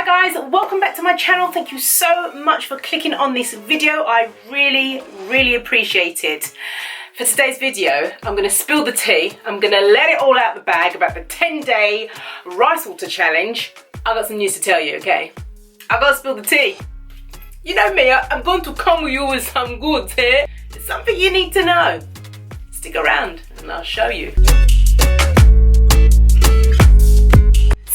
Hi guys, welcome back to my channel. Thank you so much for clicking on this video. I really appreciate it. For today's video, I'm going to spill the tea. I'm going to let it all out the bag about the 10-day rice water challenge. I've got some news to tell you, okay? I've got to spill the tea. You know me, I'm going to come with you with some goods here. It's something you need to know. Stick around and I'll show you.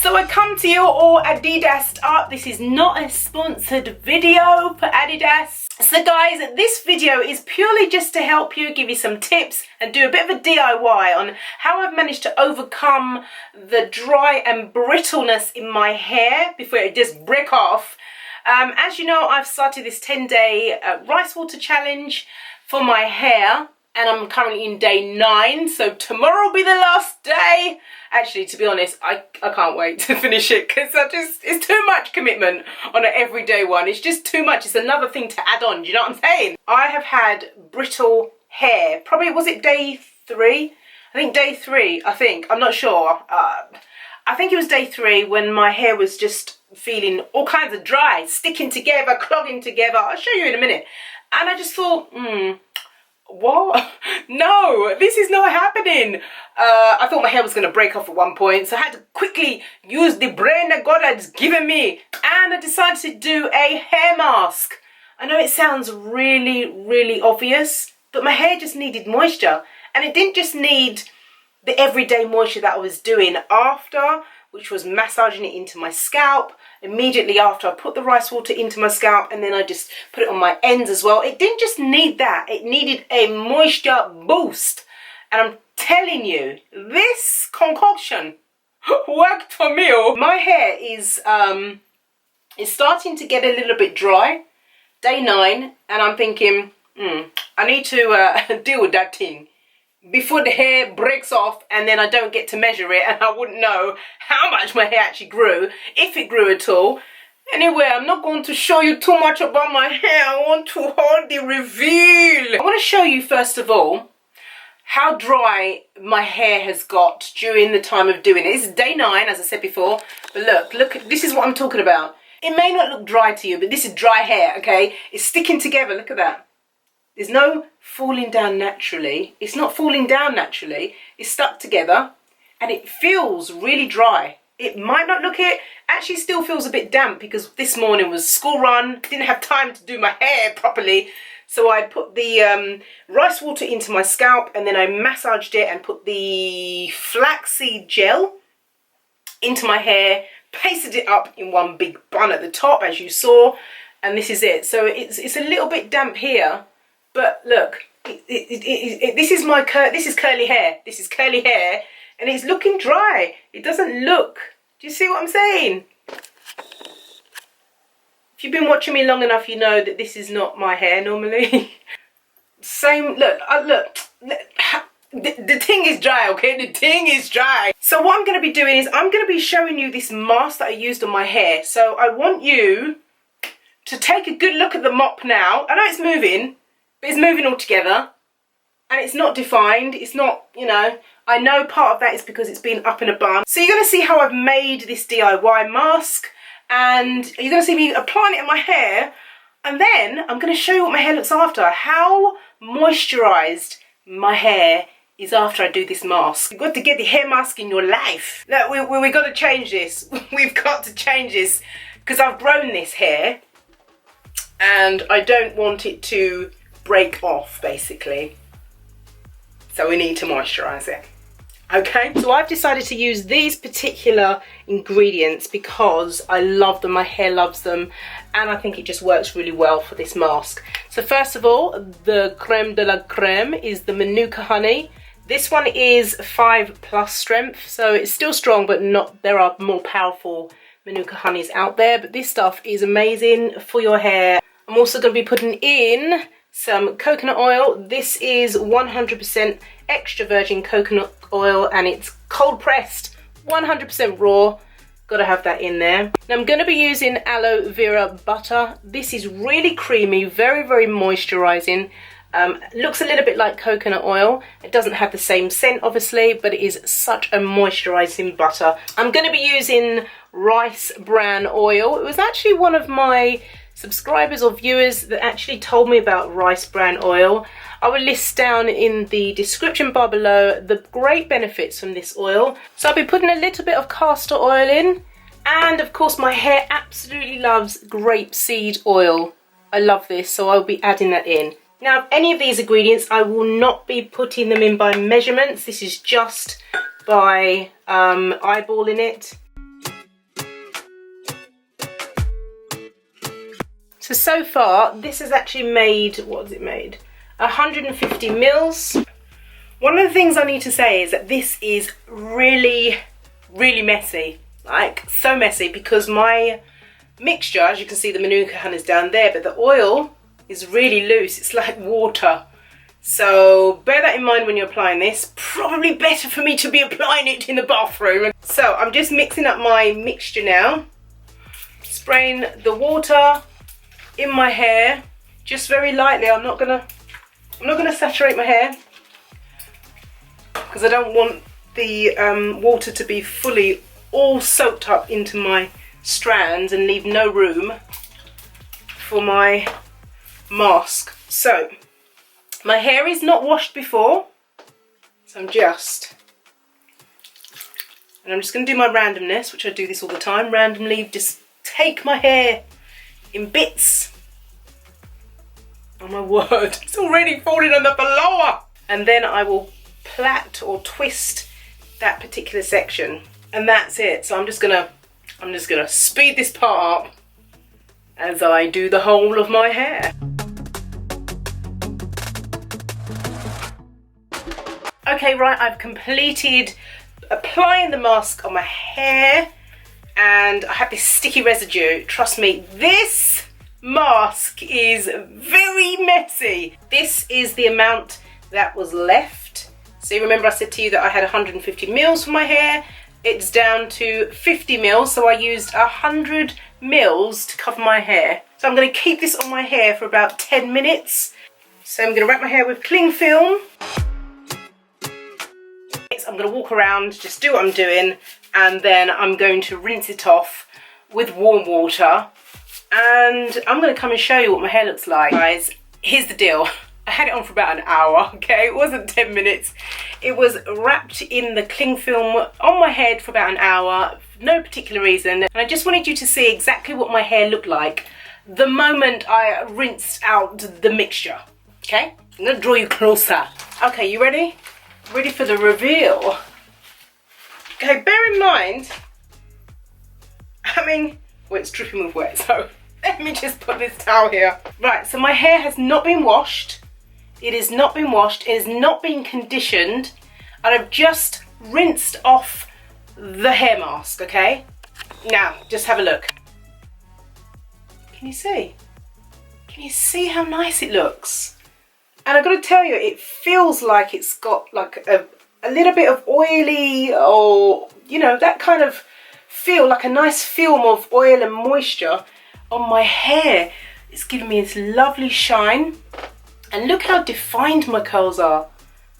So I come to you all Adidas up. This is not a sponsored video for Adidas. So guys, this video is purely just to help you, give you some tips and do a bit of a DIY on how I've managed to overcome the dry and brittleness in my hair before it just break off. As you know, I've started this 10-day rice water challenge for my hair. And I'm currently in day 9, so tomorrow will be the last day. Actually, to be honest, I can't wait to finish it because it's too much commitment on an everyday one. It's just too much. It's another thing to add on. Do you know what I'm saying? I have had brittle hair. Probably, was it day 3? I think day 3, I'm not sure. I think it was day 3 when my hair was just feeling all kinds of dry, sticking together, clogging together. I'll show you in a minute. And I just thought, what? No, this is not happening. I thought my hair was going to break off at one point, so I had to quickly use the brain that God had given me, and I decided to do a hair mask. I know it sounds really obvious, but my hair just needed moisture, and it didn't just need the everyday moisture that I was doing after, which was massaging it into my scalp. Immediately after, I put the rice water into my scalp and then I just put it on my ends as well. It didn't just need that, it needed a moisture boost. And I'm telling you, this concoction worked for me. My hair is starting to get a little bit dry, day 9, and I'm thinking, I need to deal with that thing before the hair breaks off and then I don't get to measure it and I wouldn't know how much my hair actually grew, if it grew at all. Anyway, I'm not going to show you too much about my hair. I want to hold the reveal. I want to show you first of all how dry my hair has got during the time of doing it. This is day 9, as I said before, but look, this is what I'm talking about. It may not look dry to you, but this is dry hair, okay? It's sticking together, look at that. There's no falling down naturally. It's not falling down naturally. It's stuck together and it feels really dry. It might not look it. Actually still feels a bit damp because this morning was school run. Didn't have time to do my hair properly. So I put the rice water into my scalp and then I massaged it and put the flaxseed gel into my hair. Pasted it up in one big bun at the top as you saw. And this is it. So it's a little bit damp here. But look, this is curly hair. This is curly hair, and it's looking dry. It doesn't look. Do you see what I'm saying? If you've been watching me long enough, you know that this is not my hair normally. Same. Look. The thing is dry, okay? The thing is dry. So what I'm going to be doing is I'm going to be showing you this mask that I used on my hair. So I want you to take a good look at the mop now. I know it's moving. But it's moving all together and it's not defined. It's not, you know, I know part of that is because it's been up in a bun. So you're going to see how I've made this DIY mask and you're going to see me applying it in my hair, and then I'm going to show you what my hair looks after, how moisturised my hair is after I do this mask. You've got to get the hair mask in your life. Look, we've got to change this. We've got to change this because I've grown this hair and I don't want it to break off basically, so we need to moisturize it. Okay, so I've decided to use these particular ingredients because I love them, my hair loves them, and I think it just works really well for this mask. So first of all, the creme de la creme is the Manuka Honey. This one is 5+ strength, so it's still strong, but not, there are more powerful Manuka Honeys out there, but this stuff is amazing for your hair. I'm also going to be putting in some coconut oil. This is 100% extra virgin coconut oil and it's cold pressed, 100% raw. Got to have that in there. Now I'm going to be using aloe vera butter. This is really creamy, very moisturizing. Looks a little bit like coconut oil. It doesn't have the same scent obviously, but it is such a moisturising butter. I'm going to be using rice bran oil. It was actually one of my subscribers or viewers that actually told me about rice bran oil. I will list down in the description bar below the great benefits from this oil. So I'll be putting a little bit of castor oil in, and of course my hair absolutely loves grapeseed oil. I love this, so I'll be adding that in. Now, any of these ingredients, I will not be putting them in by measurements. This is just by eyeballing it. So far, this has actually made, what has it made? 150 mils. One of the things I need to say is that this is really, really messy. Like, so messy, because my mixture, as you can see, the Manuka Honey is down there, but the oil is really loose. It's like water. So bear that in mind when you're applying this. Probably better for me to be applying it in the bathroom. So I'm just mixing up my mixture now. Spraying the water in my hair, just very lightly. I'm not gonna saturate my hair because I don't want the water to be fully all soaked up into my strands and leave no room for my mask. So my hair is not washed before, so I'm just going to do my randomness, which I do this all the time, randomly just take my hair in bits. Oh my word, it's already falling on the floor. And then I will plait or twist that particular section, and that's it. So I'm just gonna speed this part up as I do the whole of my hair. Okay, right, I've completed applying the mask on my hair, and I have this sticky residue. Trust me, this mask is very messy. This is the amount that was left. So you remember I said to you that I had 150 mils for my hair. It's down to 50 mils, so I used 100 mils to cover my hair. So I'm going to keep this on my hair for about 10 minutes. So I'm going to wrap my hair with cling film. I'm going to walk around, just do what I'm doing, and then I'm going to rinse it off with warm water, and I'm going to come and show you what my hair looks like. Guys, here's the deal. I had it on for about an hour, okay? It wasn't 10 minutes. It was wrapped in the cling film on my head for about an hour, for no particular reason, and I just wanted you to see exactly what my hair looked like the moment I rinsed out the mixture, okay? I'm going to draw you closer. Okay, you ready? Ready for the reveal. Okay, bear in mind, well, it's dripping with wet, so let me just put this towel here. Right, so my hair has not been washed. It has not been washed, it has not been conditioned, and I've just rinsed off the hair mask, okay? Now, just have a look. Can you see? Can you see how nice it looks? And I've got to tell you, it feels like it's got like a little bit of oily, or, you know, that kind of feel, like a nice film of oil and moisture on my hair. It's giving me this lovely shine. And look how defined my curls are.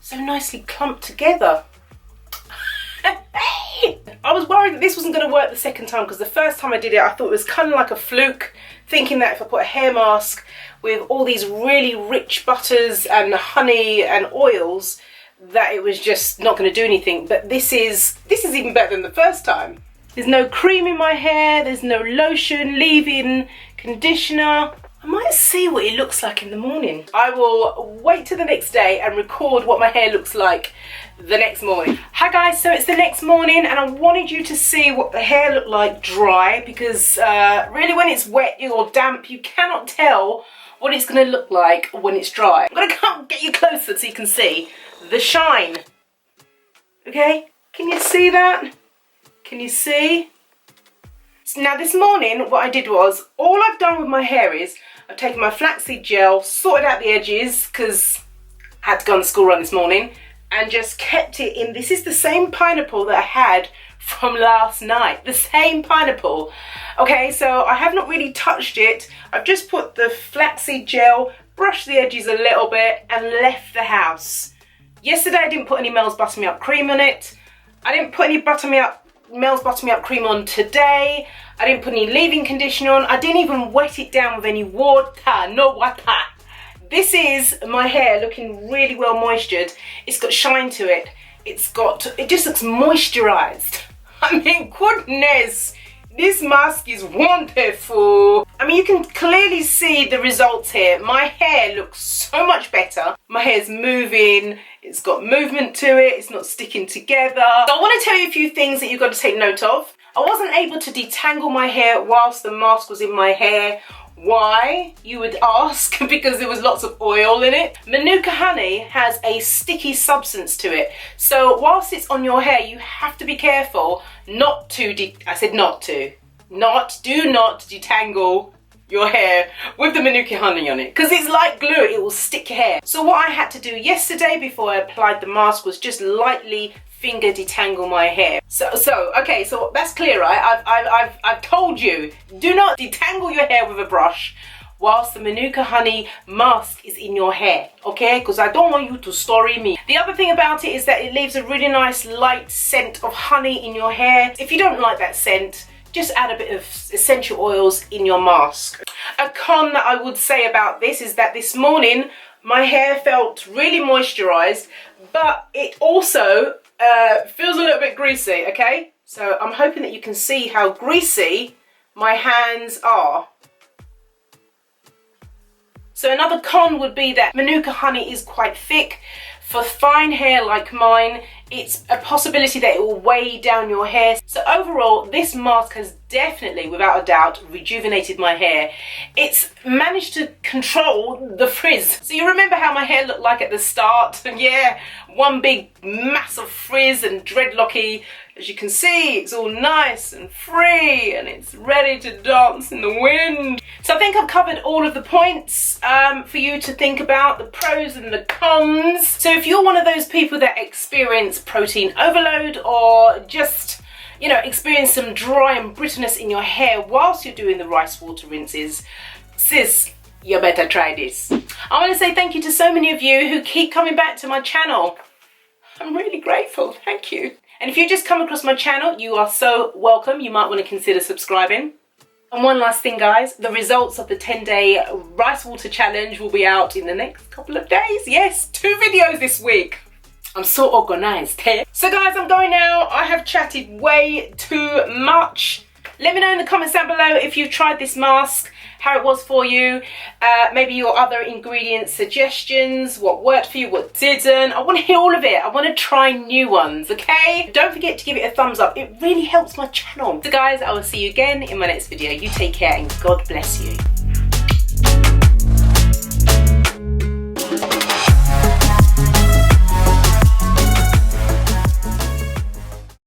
So nicely clumped together. Hey! I was worried that this wasn't going to work the second time, because the first time I did it, I thought it was kind of like a fluke, thinking that if I put a hair mask with all these really rich butters and honey and oils, that it was just not going to do anything. But this is even better than the first time. There's no cream in my hair, there's no lotion, leave-in, conditioner. I might see what it looks like in the morning. I will wait till the next day and record what my hair looks like the next morning. Hi guys, so it's the next morning, and I wanted you to see what the hair looked like dry, because really when it's wet or damp, you cannot tell what it's going to look like when it's dry. I'm going to come get you closer so you can see the shine. Okay, can you see that? Can you see? So now this morning what I did was, all I've done with my hair is I've taken my flaxseed gel, sorted out the edges because I had to go on the school run this morning, and just kept it in. This is the same pineapple that I had from last night, the same pineapple. Okay, so I have not really touched it. I've just put the flaxseed gel brushed the edges a little bit and left the house. Yesterday I didn't put any Mel's Butter Me Up cream on it. I didn't put any Mel's Butter Me Up cream on today. I didn't put any leave-in conditioner on. I didn't even wet it down with any water, no water. This is my hair looking really well moistured. It's got shine to it. It just looks moisturized. I mean, goodness, this mask is wonderful. I mean, you can clearly see the results here. My hair looks so much better. My hair's moving. It's got movement to it. It's not sticking together. So I want to tell you a few things that you've got to take note of. I wasn't able to detangle my hair whilst the mask was in my hair. Why, you would ask? Because there was lots of oil in it. Manuka Honey has a sticky substance to it. So whilst it's on your hair, you have to be careful not to, do not detangle your hair with the Manuka Honey on it. Because it's like glue, it will stick your hair. So what I had to do yesterday before I applied the mask was just lightly finger detangle my hair. Okay, so that's clear, right? I've told you, do not detangle your hair with a brush whilst the Manuka Honey mask is in your hair, okay? Because I don't want you to story me. The other thing about it is that it leaves a really nice light scent of honey in your hair. If you don't like that scent, just add a bit of essential oils in your mask. A con that I would say about this is that this morning my hair felt really moisturized, but it also feels a little bit greasy, okay? So I'm hoping that you can see how greasy my hands are. So another con would be that Manuka Honey is quite thick. For fine hair like mine, it's a possibility that it will weigh down your hair. So overall, this mask has definitely, without a doubt, rejuvenated my hair. It's managed to control the frizz. So you remember how my hair looked like at the start? Yeah, one big mass of frizz and dreadlocky. As you can see, it's all nice and free and it's ready to dance in the wind. So I think I've covered all of the points for you to think about, the pros and the cons. So if you're one of those people that experience protein overload or just, you know, experience some dry and brittleness in your hair whilst you're doing the rice water rinses, sis, you better try this. I want to say thank you to so many of you who keep coming back to my channel. I'm really grateful, thank you. And if you just come across my channel, you are so welcome. You might want to consider subscribing. And one last thing, guys, the results of the 10-day rice water challenge will be out in the next couple of days. Yes, 2 videos this week. I'm so organized here. So guys, I'm going now. I have chatted way too much. Let me know in the comments down below if you've tried this mask, how it was for you, maybe your other ingredient suggestions, what worked for you, what didn't. I want to hear all of it. I want to try new ones, okay? Don't forget to give it a thumbs up. It really helps my channel. So guys, I will see you again in my next video. You take care and God bless you.